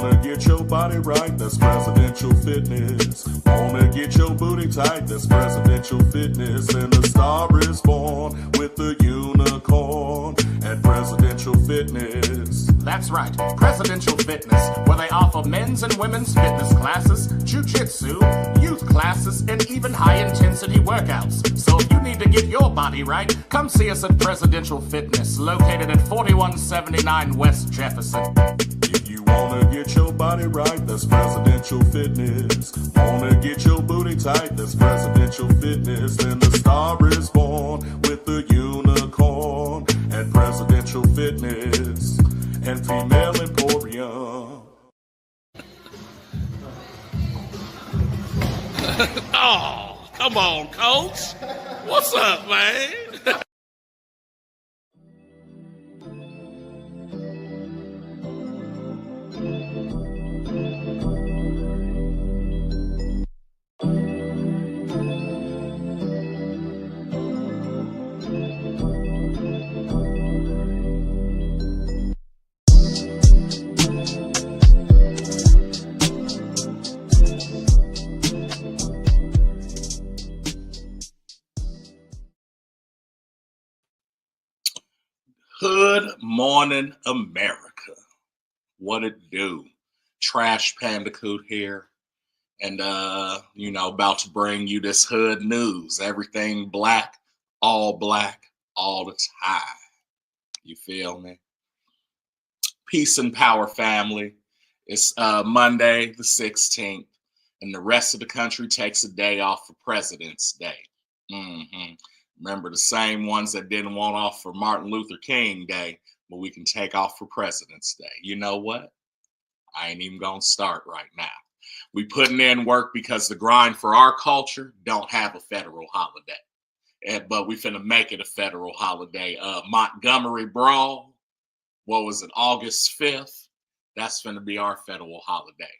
wanna get your body right, that's presidential fitness. Wanna get your booty tight, that's presidential fitness. And the star is born with the unicorn at presidential fitness. That's right, Presidential Fitness, where they offer men's and women's fitness classes, jiu-jitsu, youth classes, and even high-intensity workouts. So if you need to get your body right, come see us at Presidential Fitness, located at 4179 West Jefferson. If you wanna get your body right, that's presidential fitness. Wanna get your booty tight, that's presidential fitness. And the star is born with the unicorn at presidential fitness and female emporium. Oh, come on, coach. What's up, man? Good morning, America. What it do? Trash Pandacoot here. And, about to bring you this hood news. Everything black, all the time. You feel me? Peace and power, family. It's Monday the 16th, and the rest of the country takes a day off for President's Day. Remember, the same ones that didn't want off for Martin Luther King Day, but we can take off for President's Day. You know what? I ain't even gonna start right now. We putting in work because the grind for our culture don't have a federal holiday. But we finna make it a federal holiday. Montgomery Brawl, what was it, August 5th? That's finna be our federal holiday.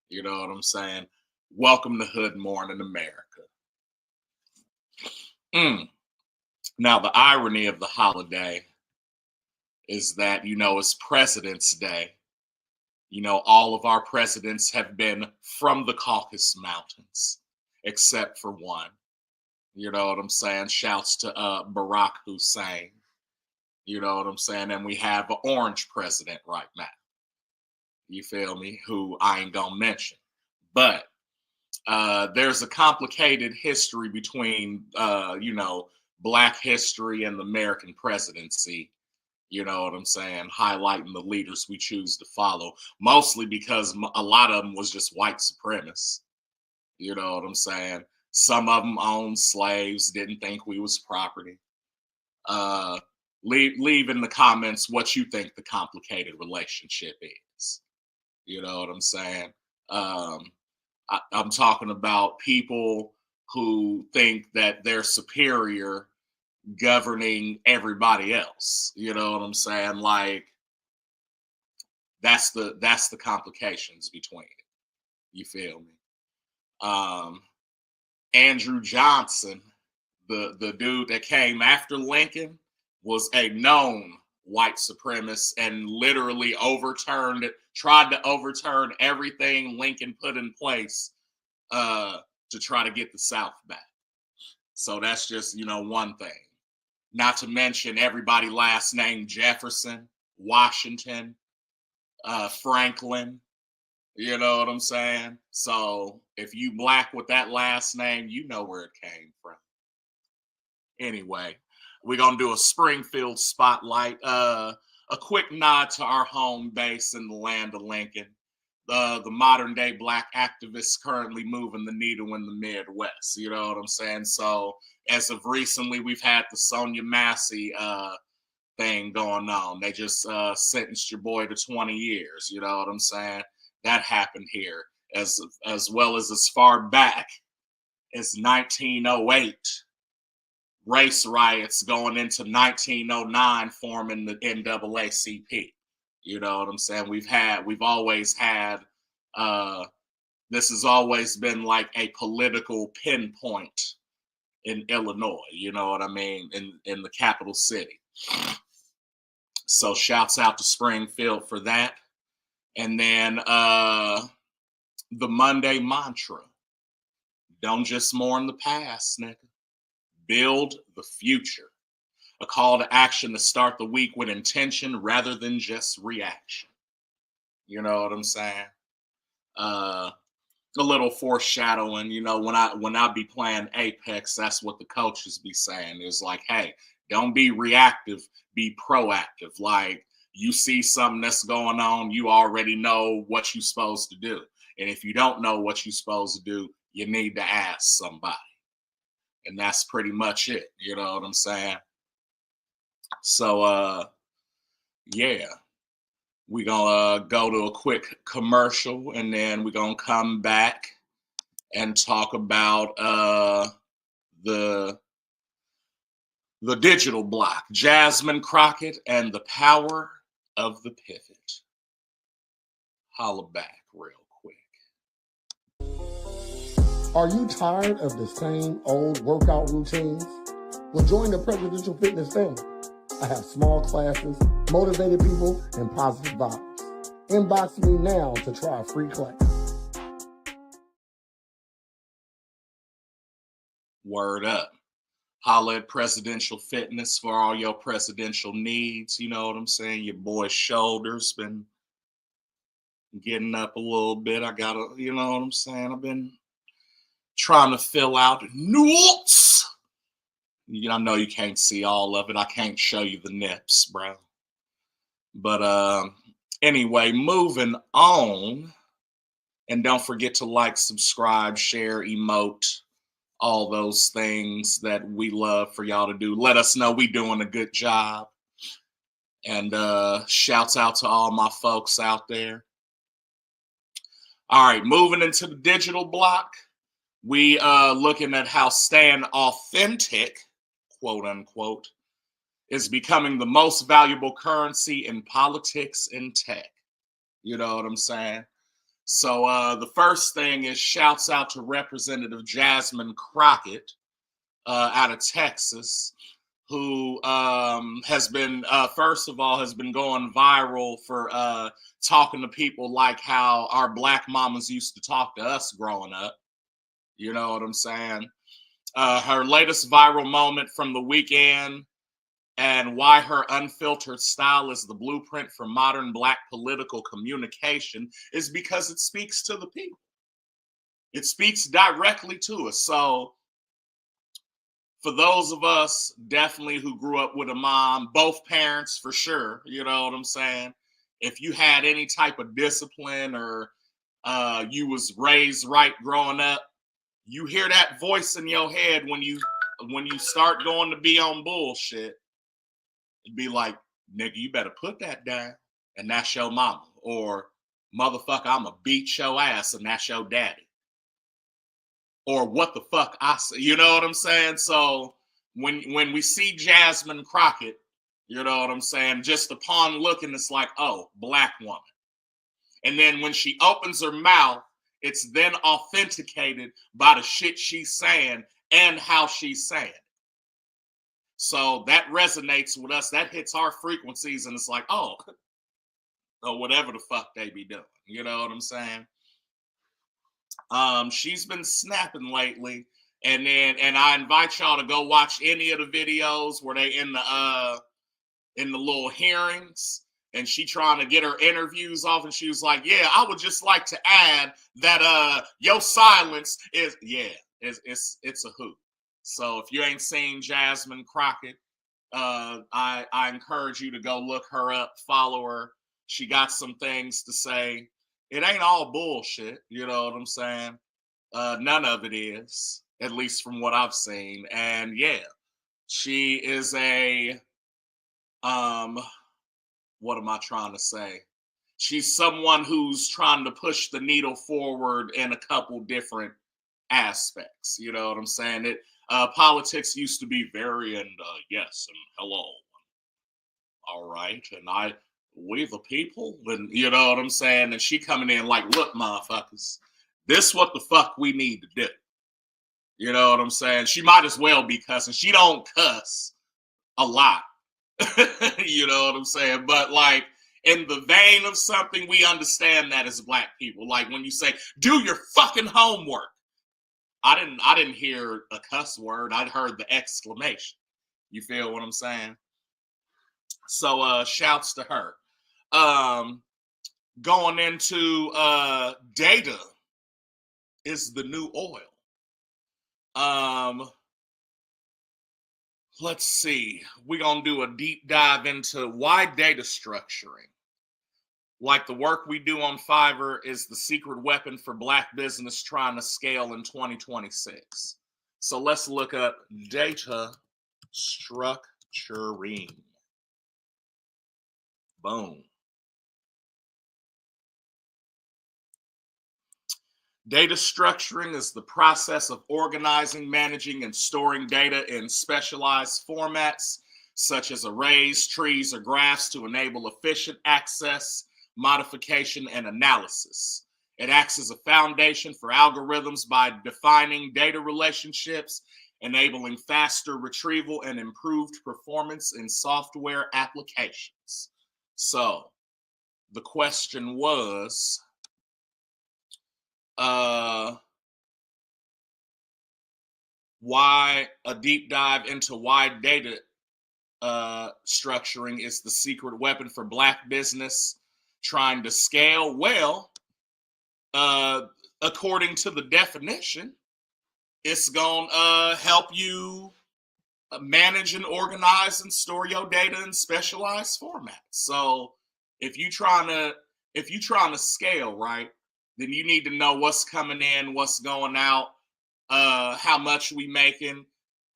You know what I'm saying? Welcome to Hood Morning America. Now, the irony of the holiday is that, it's President's Day. All of our presidents have been from the Caucasus Mountains, except for one. You know what I'm saying? Shouts to Barack Hussein. You know what I'm saying? And we have an orange president right now. You feel me? Who I ain't gonna mention. But there's a complicated history between, Black history and the American presidency. You know what I'm saying? Highlighting the leaders we choose to follow, mostly because a lot of them was just white supremacists. You know what I'm saying? Some of them owned slaves, didn't think we was property. Leave in the comments what you think the complicated relationship is. You know what I'm saying? I'm talking about people who think that they're superior governing everybody else. You know what I'm saying? Like, that's the complications between it. You feel me? Andrew Johnson, the dude that came after Lincoln, was a known white supremacist and literally tried to overturn everything Lincoln put in place to try to get the South back. So that's just, one thing. Not to mention everybody last name Jefferson, Washington, Franklin. You know what I'm saying? So if you Black with that last name, you know where it came from. Anyway, we're going to do a Springfield spotlight. A quick nod to our home base in the land of Lincoln. The modern day Black activists currently moving the needle in the Midwest. You know what I'm saying? So as of recently, we've had the Sonia Massey thing going on. They just sentenced your boy to 20 years. You know what I'm saying? That happened here, as well as far back as 1908. Race riots going into 1909, forming the NAACP. You know what I'm saying? We've always had, this has always been like a political pinpoint in Illinois, you know what I mean, in the capital city. So shouts out to Springfield for that. And then the Monday mantra: don't just mourn the past, nigga. Build the future. A call to action to start the week with intention rather than just reaction. You know what I'm saying? A little foreshadowing, when I be playing Apex, that's what the coaches be saying. It's like, hey, don't be reactive, be proactive. Like, you see something that's going on, you already know what you're supposed to do. And if you don't know what you're supposed to do, you need to ask somebody. And that's pretty much it. You know what I'm saying? So, yeah, we're going to go to a quick commercial, and then we're going to come back and talk about the digital block, Jasmine Crockett and the power of the pivot. Holla back real quick. Are you tired of the same old workout routines? Well, join the Presidential Fitness family. I have small classes, motivated people, and positive vibes. Inbox me now to try a free class. Word up. Holla at Presidential Fitness for all your presidential needs. You know what I'm saying? Your boy's shoulders been getting up a little bit. I gotta, you know what I'm saying? I've been trying to fill out nuts. I know you can't see all of it. I can't show you the nips, bro. But anyway, moving on. And don't forget to like, subscribe, share, emote, all those things that we love for y'all to do. Let us know we doing a good job. And shouts out to all my folks out there. All right, moving into the digital block. We looking at how staying authentic, quote unquote, is becoming the most valuable currency in politics and tech. You know what I'm saying? So the first thing is shouts out to Representative Jasmine Crockett out of Texas, who has been, first of all, has been going viral for talking to people like how our Black mamas used to talk to us growing up. You know what I'm saying? Her latest viral moment from the weekend, and why her unfiltered style is the blueprint for modern Black political communication, is because it speaks to the people. It speaks directly to us. So for those of us definitely who grew up with a mom, both parents for sure, you know what I'm saying? If you had any type of discipline or you was raised right growing up, you hear that voice in your head when you start going to be on bullshit. It'd be like, nigga, you better put that down, and that's your mama. Or, motherfucker, I'ma beat your ass, and that's your daddy. Or what the fuck I say, you know what I'm saying? So when we see Jasmine Crockett, you know what I'm saying, just upon looking, it's like, oh, Black woman. And then when she opens her mouth, it's then authenticated by the shit she's saying and how she's saying it. So that resonates with us. That hits our frequencies, and it's like, oh, or whatever the fuck they be doing. You know what I'm saying? She's been snapping lately, and I invite y'all to go watch any of the videos where they in the little hearings, and she trying to get her interviews off, and she was like, yeah, I would just like to add that your silence is, yeah, it's a hoot. So if you ain't seen Jasmine Crockett, I encourage you to go look her up, follow her. She got some things to say. It ain't all bullshit, you know what I'm saying? None of it is, at least from what I've seen. And yeah, she is a, what am I trying to say? She's someone who's trying to push the needle forward in a couple different aspects. You know what I'm saying? Politics used to be very, and yes, and hello. All right. And we the people, and you know what I'm saying? And she coming in like, look, motherfuckers, this what the fuck we need to do. You know what I'm saying? She might as well be cussing. She don't cuss a lot. You know what I'm saying? But like in the vein of something, we understand that as Black people. Like when you say, do your fucking homework. I didn't hear a cuss word. I'd heard the exclamation. You feel what I'm saying? So shouts to her. Going into data is the new oil. Let's see. We're going to do a deep dive into why data structuring, like the work we do on Fiverr, is the secret weapon for Black business trying to scale in 2026. So let's look up data structuring. Boom. Data structuring is the process of organizing, managing, and storing data in specialized formats, such as arrays, trees, or graphs, to enable efficient access, modification, and analysis. It acts as a foundation for algorithms by defining data relationships, enabling faster retrieval and improved performance in software applications. So the question was, why a deep dive into why data structuring is the secret weapon for Black business trying to scale. Well, according to the definition, it's going to help you manage and organize and store your data in specialized formats. So if you're trying to scale, right, then you need to know what's coming in, what's going out, how much we making.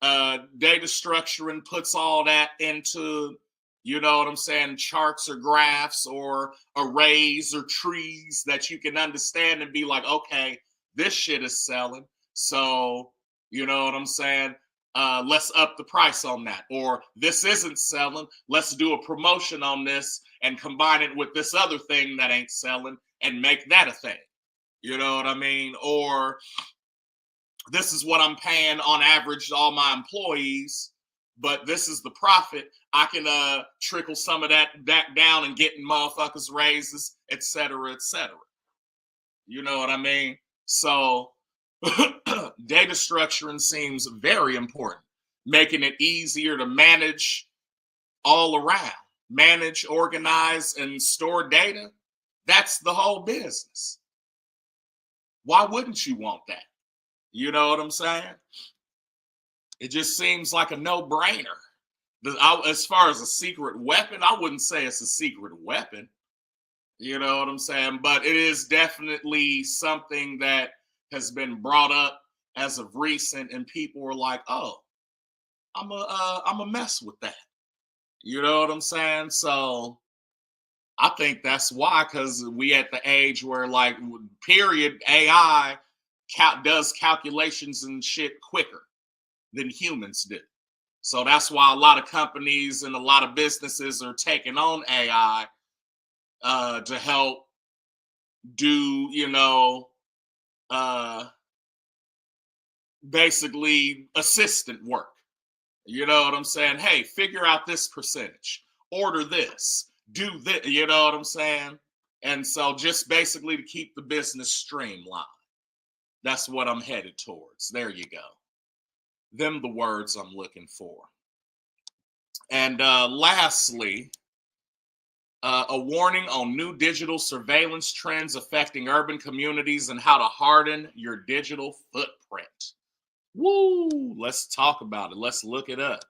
Data structuring puts all that into, you know what I'm saying, charts or graphs or arrays or trees that you can understand and be like, okay, this shit is selling. So, you know what I'm saying? Let's up the price on that. Or this isn't selling. Let's do a promotion on this and combine it with this other thing that ain't selling and make that a thing. You know what I mean? Or this is what I'm paying on average to all my employees, but this is the profit. I can trickle some of that back down and getting motherfuckers raises, et cetera, et cetera. You know what I mean? So data structuring seems very important, making it easier to manage all around. Manage, organize, and store data. That's the whole business. Why wouldn't you want that? You know what I'm saying? It just seems like a no-brainer. As far as a secret weapon, I wouldn't say it's a secret weapon. You know what I'm saying? But it is definitely something that has been brought up as of recent, and people were like, "Oh, I'm a mess with that." You know what I'm saying? So I think that's why, because we at the age where, like, period, AI does calculations and shit quicker than humans do. So that's why a lot of companies and a lot of businesses are taking on AI to help do, you know, basically assistant work. You know what I'm saying? Hey, figure out this percentage, order this, do this, you know what I'm saying? And so just basically to keep the business streamlined. That's what I'm headed towards. There you go. Them the words I'm looking for. And lastly, a warning on new digital surveillance trends affecting urban communities and how to harden your digital footprint. Woo! Let's talk about it. Let's look it up.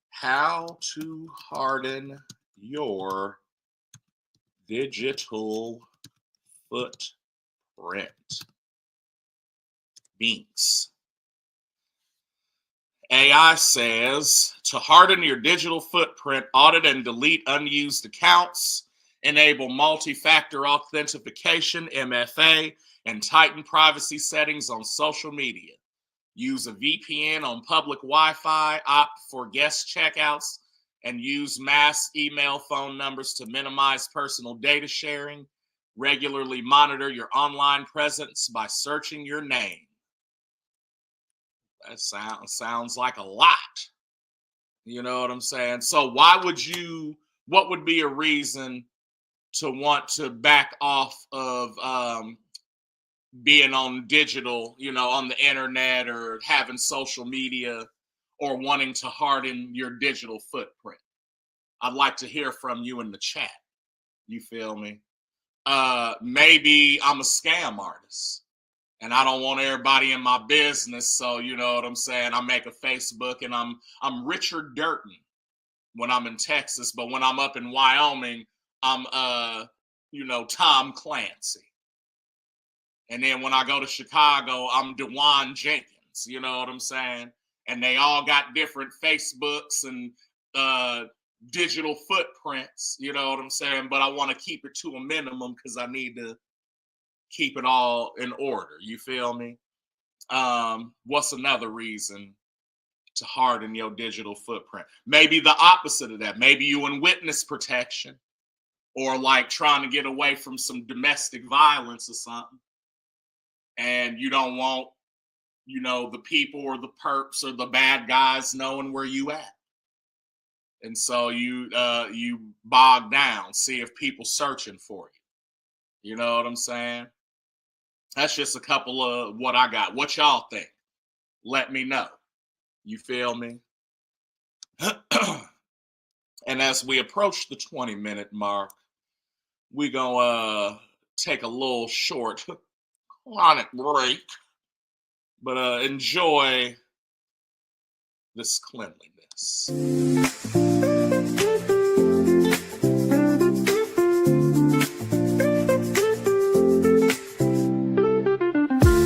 How to harden your digital footprint. Binks. AI says to harden your digital footprint, audit and delete unused accounts, enable multi-factor authentication, MFA, and tighten privacy settings on social media. Use a VPN on public Wi-Fi, opt for guest checkouts, and use mass email phone numbers to minimize personal data sharing. Regularly monitor your online presence by searching your name. That sounds like a lot. You know what I'm saying? So why would you what would be a reason to want to back off of being on digital, on the internet or having social media or wanting to harden your digital footprint? I'd like to hear from you in the chat. You feel me? Maybe I'm a scam artist and I don't want everybody in my business. So you know what I'm saying? I make a Facebook and I'm Richard Durton when I'm in Texas, but when I'm up in Wyoming, I'm Tom Clancy. And then when I go to Chicago, I'm DeJuan Jenkins. You know what I'm saying? And they all got different Facebooks and digital footprints. You know what I'm saying? But I want to keep it to a minimum because I need to keep it all in order. You feel me? What's another reason to harden your digital footprint? Maybe the opposite of that. Maybe you in witness protection or like trying to get away from some domestic violence or something. And you don't want, the people or the perps or the bad guys knowing where you at. And so you bog down, see if people searching for you. You know what I'm saying? That's just a couple of what I got. What y'all think? Let me know. You feel me? And as we approach the 20-minute mark, we're going to take a little short chronic break, but enjoy this cleanliness.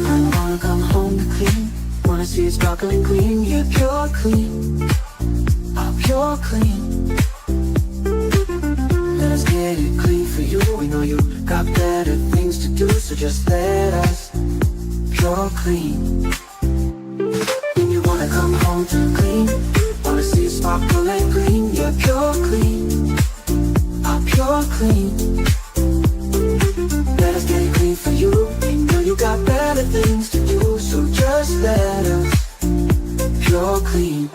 I wanna come home to clean, wanna see it sparkling clean, yeah, pure clean, pure clean. Let us get it clean for you, we know you got better things to do, so just let us pure clean. When you wanna come home to clean, wanna see it sparkling clean, yeah, pure clean, pure clean. Let us get it clean for you, we know you got better things to do, so just let us pure clean.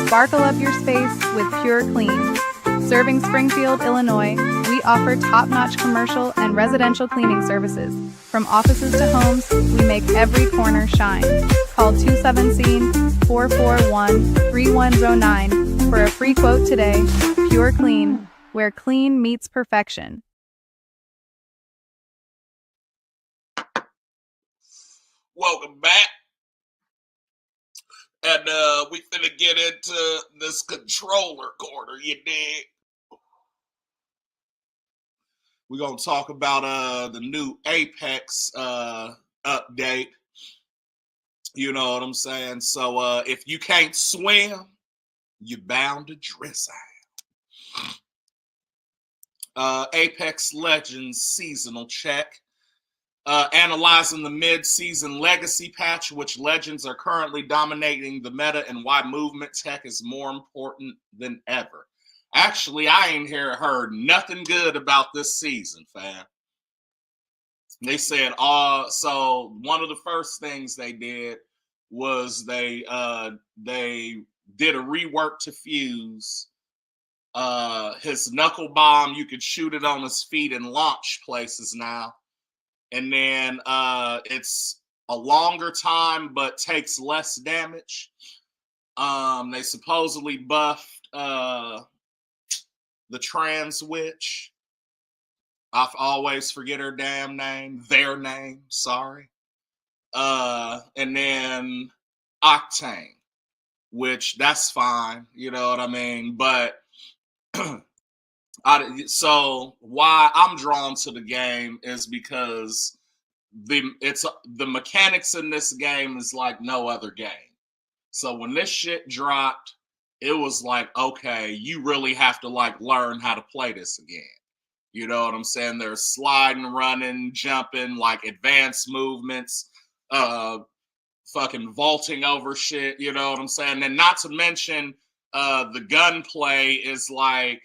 Sparkle up your space with Pure Clean. Serving Springfield, Illinois, we offer top-notch commercial and residential cleaning services. From offices to homes, we make every corner shine. Call 217-441-3109 for a free quote today. Pure Clean, where clean meets perfection. Welcome back. And we finna get into this controller corner, you dig? We're gonna talk about the new Apex update. You know what I'm saying? So if you can't swim, you're bound to drizzle. Apex Legends seasonal check. Analyzing the mid-season legacy patch, which Legends are currently dominating the meta and why movement tech is more important than ever. Actually, I ain't heard nothing good about this season, fam. They said, so one of the first things they did was they did a rework to Fuse. His knuckle bomb, you could shoot it on his feet and launch places now. And then it's a longer time, but takes less damage. They supposedly buffed the trans witch. I always forget her damn name. Their name, sorry. And then Octane, which that's fine. You know what I mean? But so why I'm drawn to the game is because the mechanics in this game is like no other game. So when this shit dropped, it was like, okay, you really have to like learn how to play this again. You know what I'm saying? There's sliding, running, jumping, like advanced movements, fucking vaulting over shit. You know what I'm saying? And not to mention the gunplay is like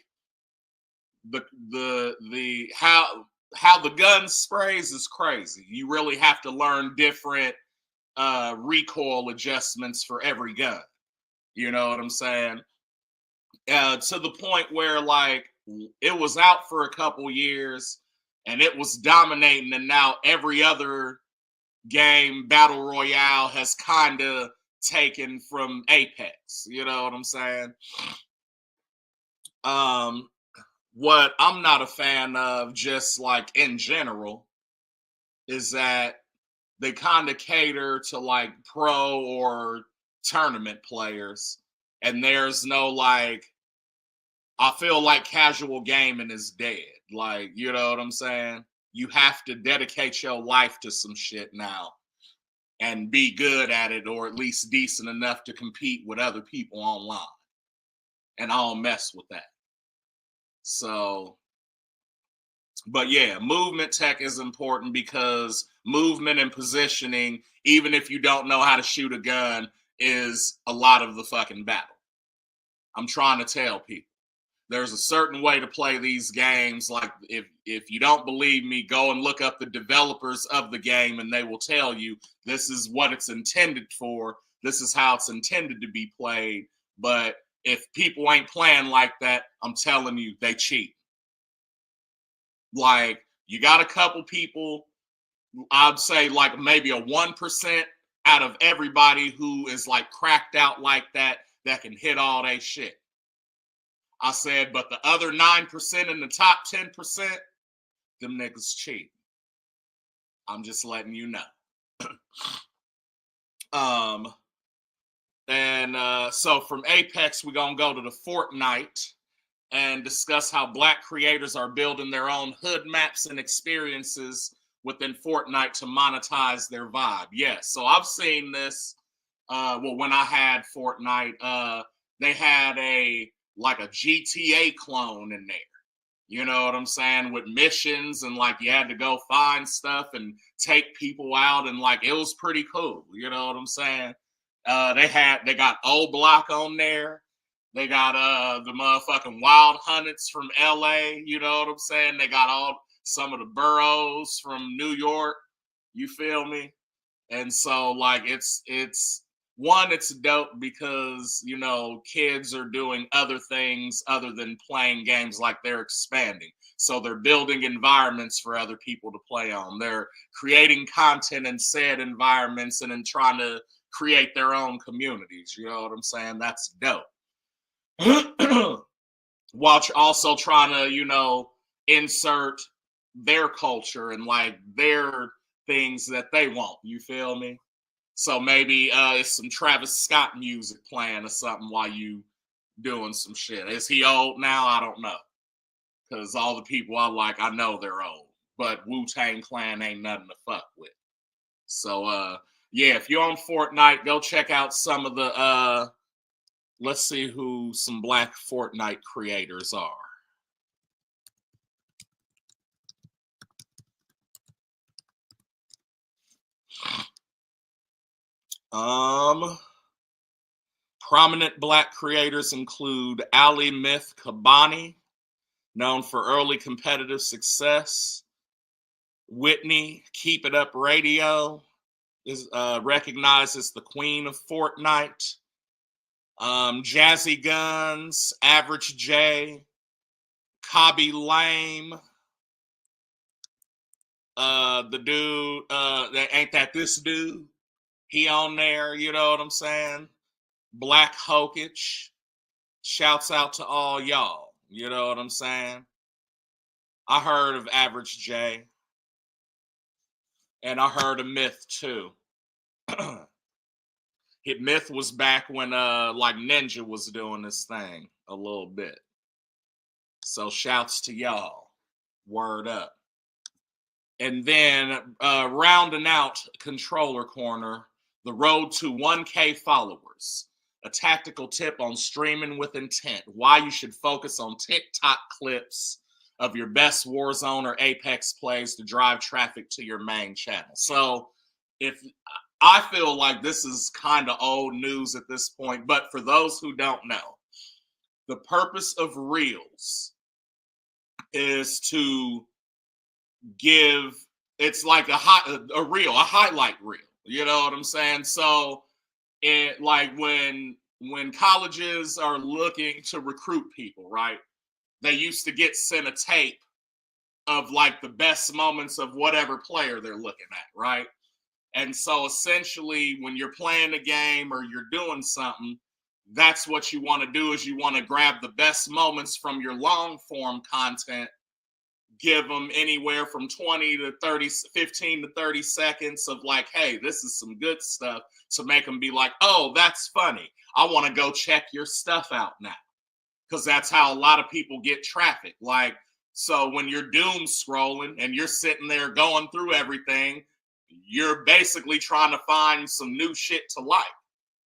the how the gun sprays is crazy. You really have to learn different recoil adjustments for every gun. You know what I'm saying? to the point where like it was out for a couple years and it was dominating, and now every other game battle royale has kind of taken from Apex. You know what I'm saying? What I'm not a fan of, just like in general, is that they kind of cater to like pro or tournament players, and there's no like, I feel like casual gaming is dead. Like, you know what I'm saying? You have to dedicate your life to some shit now and be good at it, or at least decent enough to compete with other people online. And I don't mess with that. So, but yeah, movement tech is important because movement and positioning, even if you don't know how to shoot a gun, is a lot of the fucking battle. I'm trying to tell people. There's a certain way to play these games. Like, if you don't believe me, go and look up the developers of the game and they will tell you this is what it's intended for. This is how it's intended to be played. But if people ain't playing like that, I'm telling you, they cheat. Like, you got a couple people, I'd say like maybe a 1% out of everybody who is like cracked out like that can hit all they shit. I said, but the other 9% in the top 10%, them niggas cheat. I'm just letting you know. So from Apex, we're going to go to the Fortnite and discuss how Black creators are building their own hood maps and experiences within Fortnite to monetize their vibe. Yes, so I've seen this. When I had Fortnite, they had a GTA clone in there. You know what I'm saying? With missions, and like you had to go find stuff and take people out, and like it was pretty cool. You know what I'm saying? They got O Block on there. They got the motherfucking Wild Hunteds from LA. You know what I'm saying? They got some of the boroughs from New York. You feel me? And so like it's dope because, you know, kids are doing other things other than playing games. Like, they're expanding. So they're building environments for other people to play on. They're creating content in said environments and then trying to create their own communities. You know what I'm saying? That's dope. While also trying to, you know, insert their culture and like their things that they want. You feel me? So maybe it's some Travis Scott music playing or something while you doing some shit. Is he old now? I don't know. Because all the people I like, I know they're old. But Wu-Tang Clan ain't nothing to fuck with. So, yeah, if you're on Fortnite, go check out some of the, let's see who some Black Fortnite creators are. Prominent Black creators include Ali Myth Kabani, known for early competitive success. Whitney Keep It Up Radio is recognized as the queen of Fortnite. Jazzy Guns, Average J, Cobby Lame, the dude, ain't that this dude? He on there, you know what I'm saying? Black Hokage. Shouts out to all y'all. You know what I'm saying? I heard of Average J. And I heard of Myth too. Myth was back when like Ninja was doing this thing a little bit. So shouts to y'all. Word up. And then rounding out Controller Corner, the road to 1K followers. A tactical tip on streaming with intent. Why you should focus on TikTok clips of your best Warzone or Apex plays to drive traffic to your main channel. So if I feel like this is kind of old news at this point, but for those who don't know, the purpose of Reels is to give, it's like a highlight reel. You know what I'm saying? So it, like when when colleges are looking to recruit people, right? They used to get sent a tape of like the best moments of whatever player they're looking at, right? And so essentially when you're playing a game or you're doing something, that's what you want to do is you want to grab the best moments from your long form content, give them anywhere from 20 to 30, 15 to 30 seconds of like, hey, this is some good stuff, to make them be like, oh, that's funny. I want to go check your stuff out now. Because that's how a lot of people get traffic. Like, so when you're doom scrolling and you're sitting there going through everything, you're basically trying to find some new shit to like.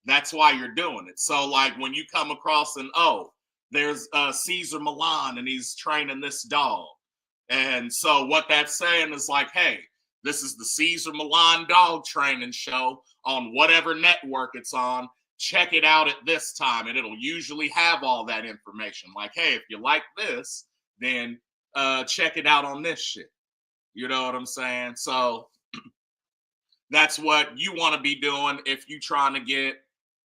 That's why you're doing it. So like when you come across there's Caesar Milan and he's training this dog. And so what that's saying is like, hey, this is the Caesar Milan dog training show on whatever network it's on. Check it out at this time. And it'll usually have all that information. Like, hey, if you like this, then check it out on this shit. You know what I'm saying? So that's what you want to be doing if you're trying to get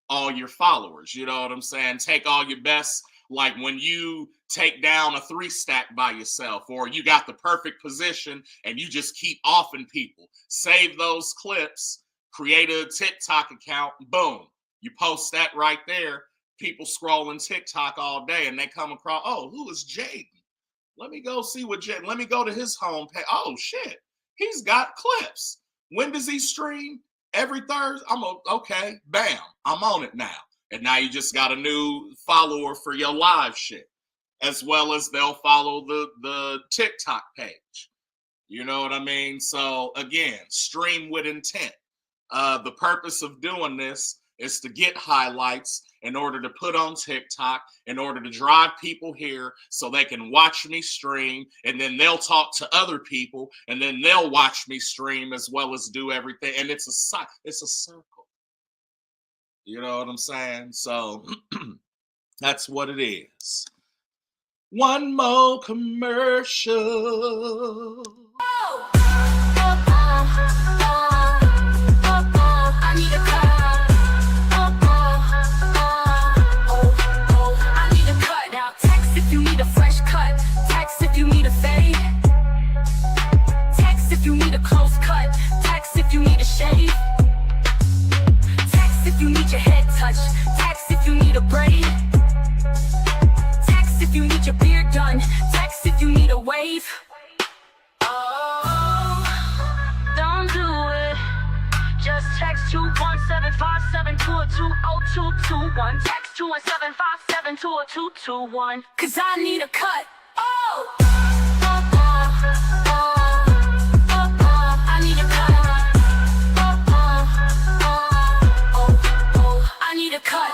all your followers. You know what I'm saying? Take all your best, like when you take down a 3-stack by yourself, or you got the perfect position and you just keep offing people. Save those clips, create a TikTok account, boom. You post that right there. People scrolling TikTok all day and they come across, oh, who is Jaden? Let me go see what Jaden, let me go to his homepage. Oh, shit. He's got clips. When does he stream? Every Thursday? Okay, bam, I'm on it now. And now you just got a new follower for your live shit, as well as they'll follow the TikTok page. You know what I mean? So again, stream with intent. The purpose of doing this is to get highlights in order to put on TikTok, in order to drive people here so they can watch me stream, and then they'll talk to other people, and then they'll watch me stream as well as do everything. And it's a circle. You know what I'm saying? So that's what it is. One more commercial. Don't do it. Just text 21757220221. Text 217572221. 'Cause I need a cut. Oh! I need a cut. I need a cut.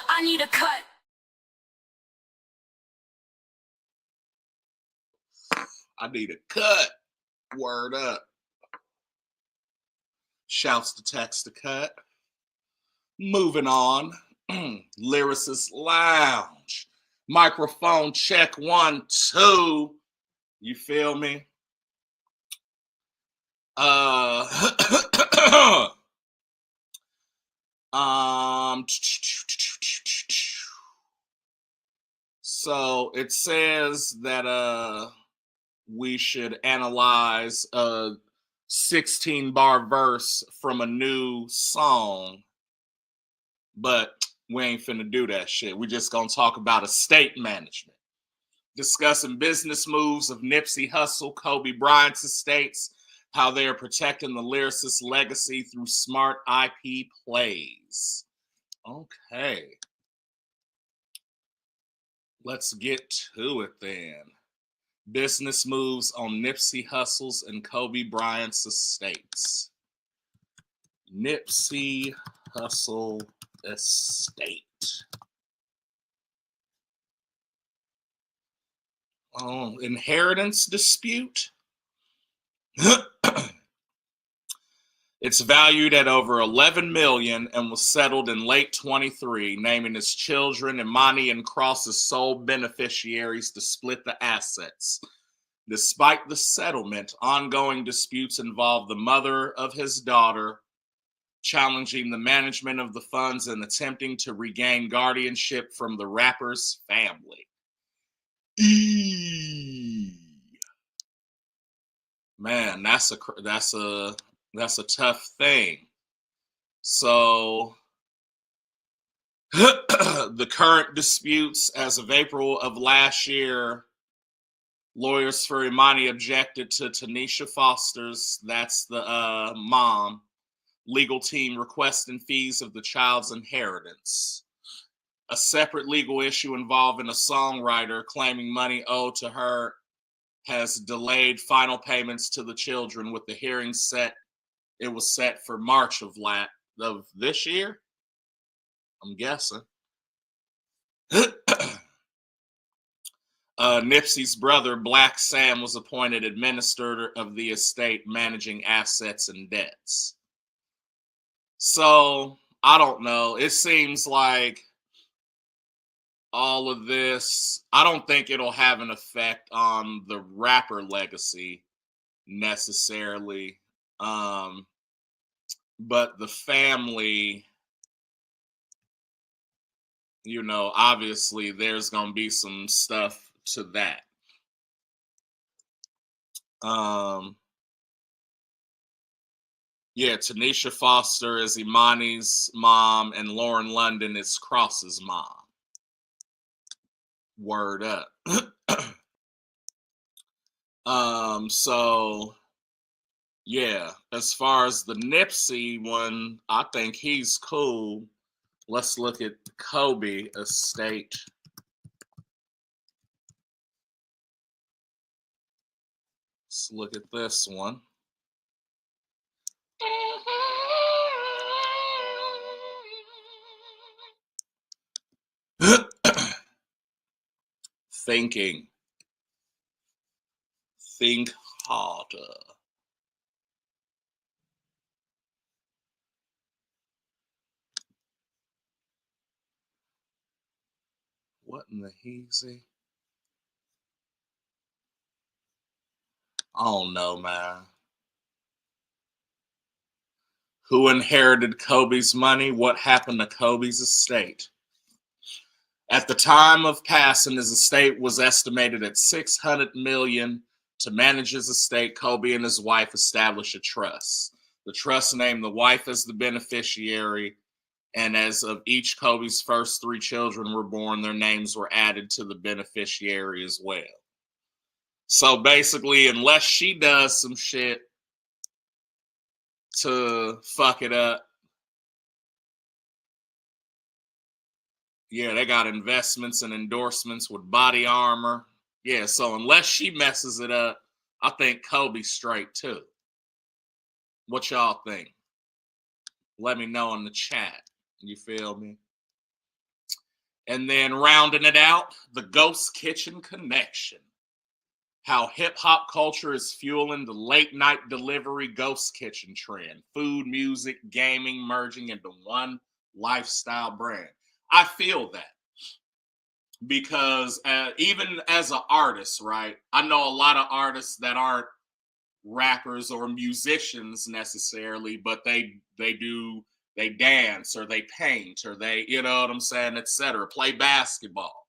I need a cut. I need a cut. Word up. Shouts to Text to Cut. Moving on. Lyricist Lounge. Microphone check 1, 2. You feel me? So it says that we should analyze a 16-bar verse from a new song, but we ain't finna do that shit. We just gonna talk about estate management, discussing business moves of Nipsey Hussle, Kobe Bryant's estates, how they are protecting the lyricist's legacy through smart IP plays. Okay. Let's get to it then. Business moves on Nipsey Hussle's and Kobe Bryant's estates. Nipsey Hussle estate. Oh, inheritance dispute. It's valued at over $11 million and was settled in late 23, naming his children Imani and Cross as sole beneficiaries to split the assets. Despite the settlement, ongoing disputes involve the mother of his daughter challenging the management of the funds and attempting to regain guardianship from the rapper's family. Man, that's a tough thing. So the current disputes as of April of last year, lawyers for Imani objected to Tanisha Foster's, that's the mom, legal team requesting fees of the child's inheritance. A separate legal issue involving a songwriter claiming money owed to her has delayed final payments to the children, with the hearing set. It was set for March of this year, I'm guessing. Nipsey's brother, Black Sam, was appointed administrator of the estate, managing assets and debts. So, I don't know. It seems like all of this, I don't think it'll have an effect on the rapper legacy necessarily. But the family, obviously there's going to be some stuff to that. Yeah, Tanisha Foster is Imani's mom, and Lauren London is Cross's mom. Word up. So yeah, as far as the Nipsey one, I think he's cool. Let's look at Kobe estate. Let's look at this one. Thinking. Think harder. What in the heezy? I don't know, man. Who inherited Kobe's money? What happened to Kobe's estate? At the time of passing, his estate was estimated at $600 million. To manage his estate, Kobe and his wife established a trust. The trust named the wife as the beneficiary, and as of each Kobe's first 3 children were born, their names were added to the beneficiary as well. So basically, unless she does some shit to fuck it up, yeah, they got investments and endorsements with Body Armor. Yeah, so unless she messes it up, I think Kobe's straight too. What y'all think? Let me know in the chat. You feel me? And then rounding it out, the Ghost Kitchen Connection. How hip-hop culture is fueling the late-night delivery ghost kitchen trend. Food, music, gaming merging into one lifestyle brand. I feel that. Because even as an artist, right, I know a lot of artists that aren't rappers or musicians necessarily, but they dance or they paint or they, you know what I'm saying, etc. Play basketball.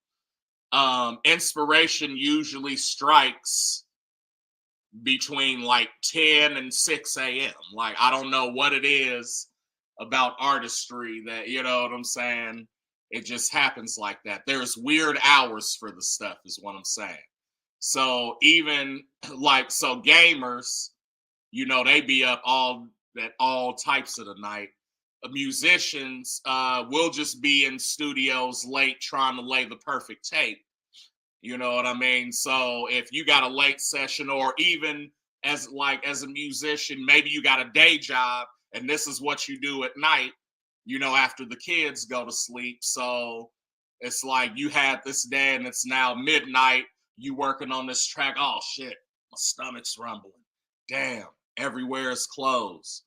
Inspiration usually strikes between like 10 and 6 a.m. Like, I don't know what it is about artistry that, you know what I'm saying, it just happens like that. There's weird hours for the stuff is what I'm saying. So even like, so gamers, they be up all types of the night. Musicians will just be in studios late trying to lay the perfect tape. You know what I mean? So if you got a late session, or even as a musician, maybe you got a day job and this is what you do at night, after the kids go to sleep. So it's like you had this day and it's now midnight. You working on this track. Oh shit, my stomach's rumbling. Damn, everywhere is closed.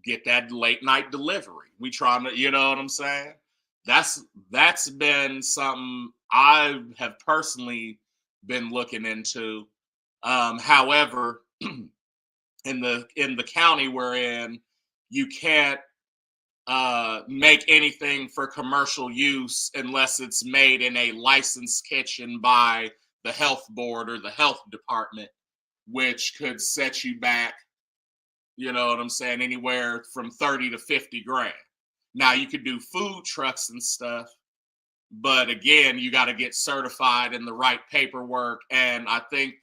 Get that late night delivery. We trying to, you know what I'm saying? That's been something I have personally been looking into. However, in the county we're in, you can't make anything for commercial use unless it's made in a licensed kitchen by the health board or the health department, which could set you back, you know what I'm saying, anywhere from 30 to 50 grand. Now you could do food trucks and stuff, but again, you got to get certified in the right paperwork. And I think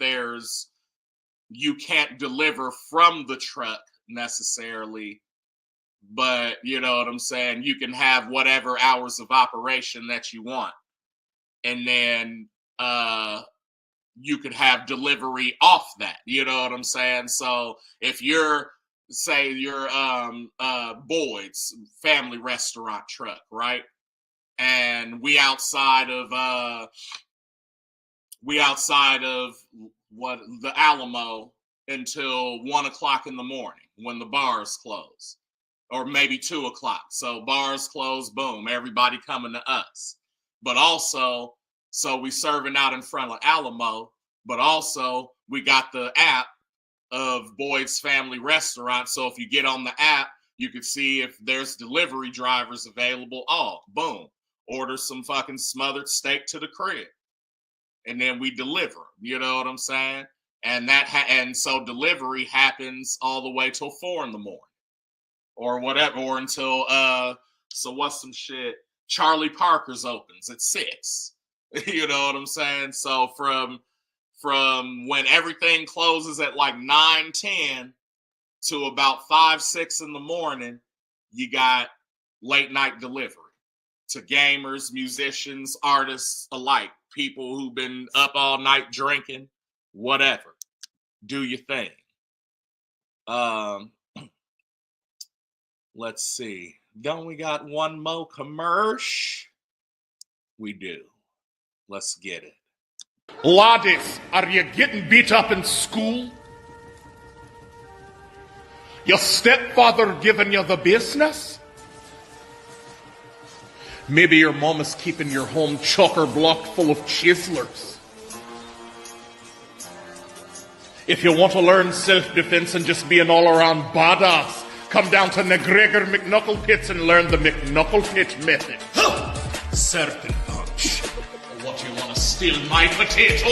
you can't deliver from the truck necessarily, but you know what I'm saying? You can have whatever hours of operation that you want. And then you could have delivery off that. You know what I'm saying? So if say you're Boyd's family restaurant truck, right? And we outside of what the Alamo until 1:00 in the morning when the bars close, or maybe 2:00. So bars close, boom, everybody coming to us. But also, so we serving out in front of Alamo, but also we got the app of Boyd's Family Restaurant. So if you get on the app, you can see if there's delivery drivers available. Oh, boom, order some fucking smothered steak to the crib, and then we deliver. You know what I'm saying? And and so delivery happens all the way till 4 in the morning, or whatever, or until so what's some shit? Charlie Parker's opens at 6. You know what I'm saying? So from when everything closes at like 9-10 to about 5-6 in the morning, you got late night delivery to gamers, musicians, artists alike, people who've been up all night drinking, whatever. Do your thing. Let's see. Don't we got one more commercial? We do. Let's get it. Laddies, are you getting beat up in school? Your stepfather giving you the business? Maybe your mom is keeping your home chocker-block full of chiselers. If you want to learn self-defense and just be an all-around badass, come down to McGregor McKnuckle Pits and learn the McKnuckle Pit method. Serpent punch. What, you want to steal my potato?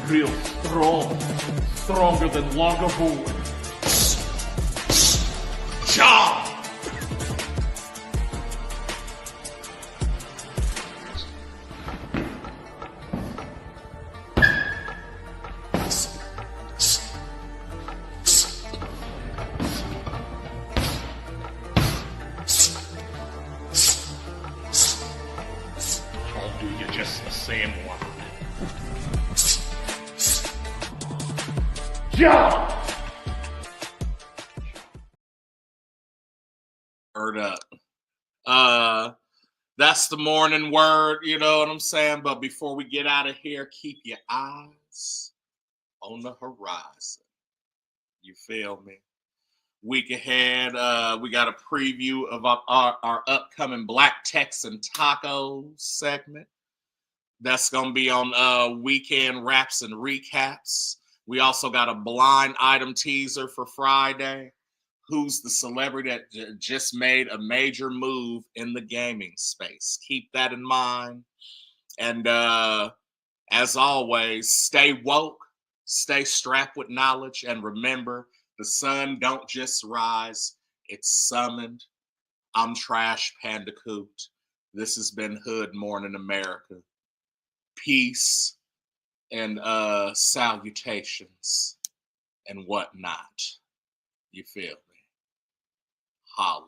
Real strong. Stronger than Lagavulin. Job! I'll do you just the same one. Job! Word up. That's the morning word, you know what I'm saying? But before we get out of here, keep your eyes on the horizon. You feel me? Week ahead, we got a preview of our upcoming Black Texan Tacos segment. That's going to be on Weekend Wraps and Recaps. We also got a blind item teaser for Friday. Who's the celebrity that just made a major move in the gaming space? Keep that in mind. And as always, stay woke, stay strapped with knowledge, and remember, the sun don't just rise, it's summoned. I'm Trash Pandacoot. This has been Hood Mourning America. Peace and salutations and whatnot. You feel me? Holla.